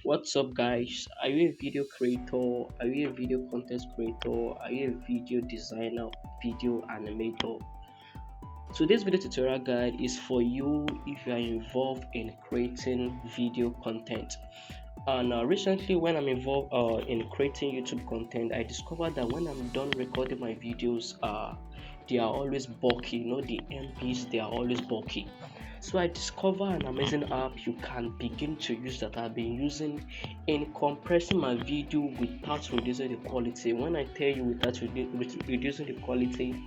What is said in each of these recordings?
What's up, guys? Are you a video creator? Are you a video content creator? Are you a video designer, video animator? So this video tutorial guide is for you if you are involved in creating video content. And recently, when I'm involved in creating YouTube content, I discovered that when I'm done recording my videos, they are always bulky. The MPs, they are always bulky. So I discovered an amazing app you can begin to use that I've been using in compressing my video without reducing the quality. When I tell you without reducing the quality,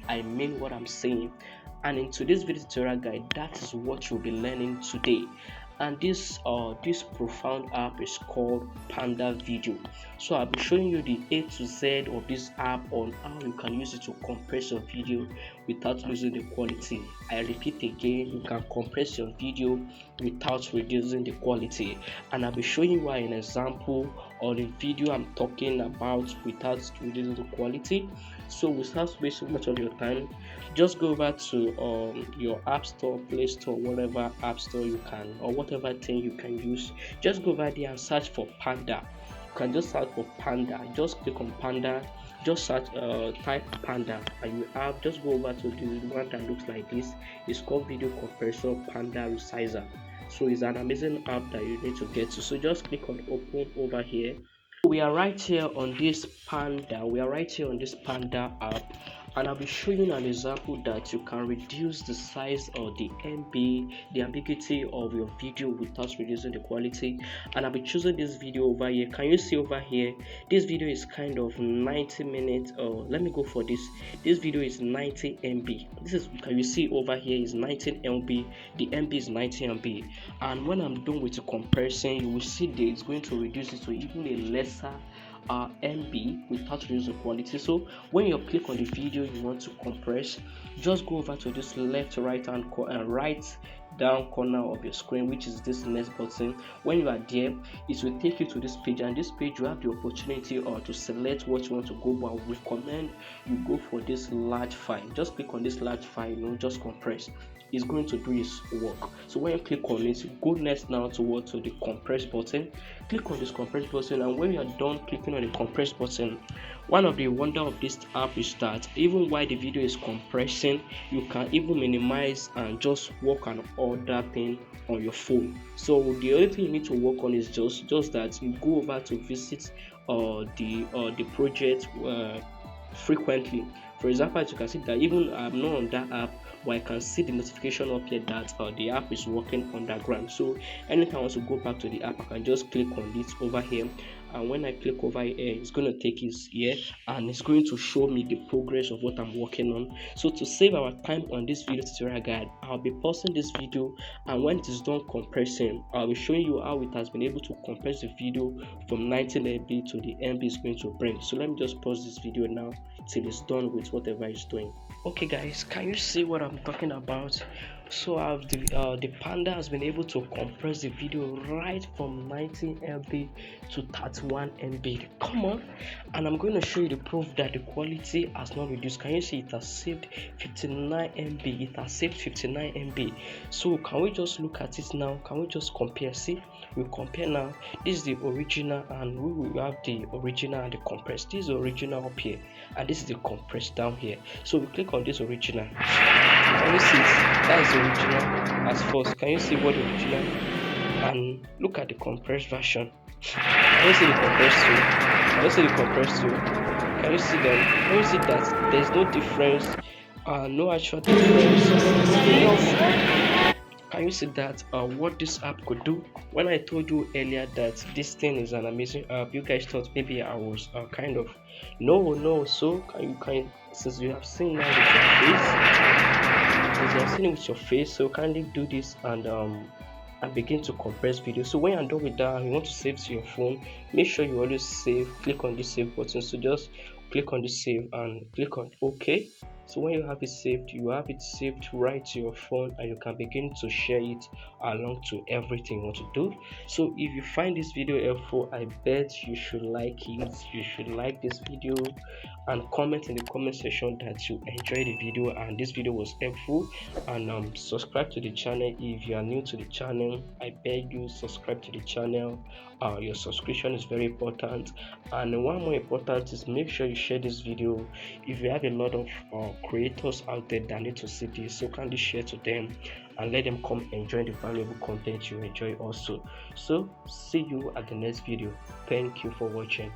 I mean what I'm saying. And in today's video tutorial guide, that is what you'll be learning today. And this profound app is called Panda Video. So I'll be showing you the A to Z of this app on how you can use it to compress your video without losing the quality. I repeat again, you can compress your video without reducing the quality, and I'll be showing you an example or the video I'm talking about without reducing the quality. So without wasting much of your time, just go over to your app store, Play Store, whatever app store you can, or whatever thing you can use. Just go over there and search for Panda. You can just search for Panda. Just click on Panda. Just search, type Panda, and you have, just go over to the one that looks like this. It's called Video Compressor Panda Resizer. So it's an amazing app that you need to get to. So just click on open over here. We are right here on this Panda. We are right here on this Panda app, and I'll be showing an example that you can reduce the size or the MB, the ambiguity of your video without reducing the quality. And I'll be choosing this video over here. Can you see over here? This video is kind of 90 minutes. Let me go for this. This video is 90 MB. This is, can you see over here is 19 MB. The MB is 90 MB. And when I'm done with the comparison, you will see that it's going to reduce it to even a lesser MB without reducing quality. So when you click on the video you want to compress, just go over to this left right down corner of your screen, which is this next button. When you are there, it will take you to this page, and this page you have the opportunity to select what you want to go, but I recommend you go for this large file. Just click on this large file, just compress. It's going to do its work. So when you click on it, go next now to the compress button. Click on this compress button, and when you are done clicking on the compress button, one of the wonder of this app is that even while the video is compressing, you can even minimize and just work on other thing on your phone. So the only thing you need to work on is just that you go over to visit the project frequently. For example, as you can see that even I'm not on that app, but I can see the notification up here that the app is working underground. So anytime I want to go back to the app, I can just click on this over here, and when I click over here, it's going to take us here, and it's going to show me the progress of what I'm working on. So to save our time on this video tutorial guide, I'll be pausing this video, and when it is done compressing, I'll be showing you how it has been able to compress the video from 19 MB to the MB is going to bring. So let me just pause this video now till it's done with whatever it's doing. Okay guys, can you see what I'm talking about? So the Panda has been able to compress the video right from 19 MB to 31 MB. Come on, and I'm going to show you the proof that the quality has not reduced. Can you see it has saved 59 MB? It has saved 59 MB. So can we just look at it now? Can we just compare? See, we compare now. This is the original, and we will have the original and the compressed. This is the original up here, and this is the compressed down here. So we click on this original. Can you see it? That is the original as first. Can you see what the original? And look at the compressed version. Can you see the compressed too? Can you see the compressed too? Can you see them? Can you see that there's no difference? No actual difference. Can you see that what this app could do? When I told you earlier that this thing is an amazing app, you guys thought maybe I was kind of no. So since you have seen now with your face, since you have seen it with your face, so kindly do this and begin to compress video. So when you're done with that, you want to save to your phone, make sure you always save. Click on this save button. So just click on this save and click on OK. So when you have it saved, you have it saved right to your phone, and you can begin to share it along to everything you want to do. So if you find this video helpful, I bet you should like it. You should like this video and comment in the comment section that you enjoyed the video and this video was helpful, and subscribe to the channel if you are new to the channel. I beg you, subscribe to the channel. Your subscription is very important, and one more important is make sure you share this video. If you have a lot of creators out there that need to see this, so kindly share to them and let them come enjoy the valuable content you enjoy also. So see you at the next video. Thank you for watching.